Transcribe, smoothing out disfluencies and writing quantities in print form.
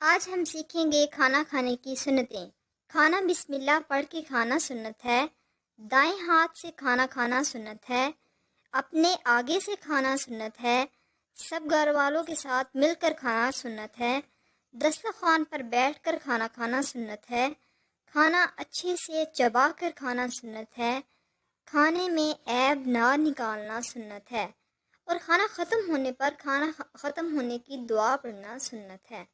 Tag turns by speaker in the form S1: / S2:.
S1: आज हम सीखेंगे खाना खाने की सुन्नतें। खाना बिस्मिल्लाह पढ़ के खाना सुन्नत है। दाएं हाथ से खाना खाना सुन्नत है। अपने आगे से खाना सुन्नत है। सब घर वालों के साथ मिलकर खाना सुन्नत है। दस्तरखान पर बैठकर खाना खाना सुन्नत है। खाना अच्छे से चबा कर खाना सुन्नत है। खाने में ऐब ना निकालना सुन्नत है। और खाना ख़त्म होने पर खाना ख़त्म होने की दुआ पढ़ना सुन्नत है।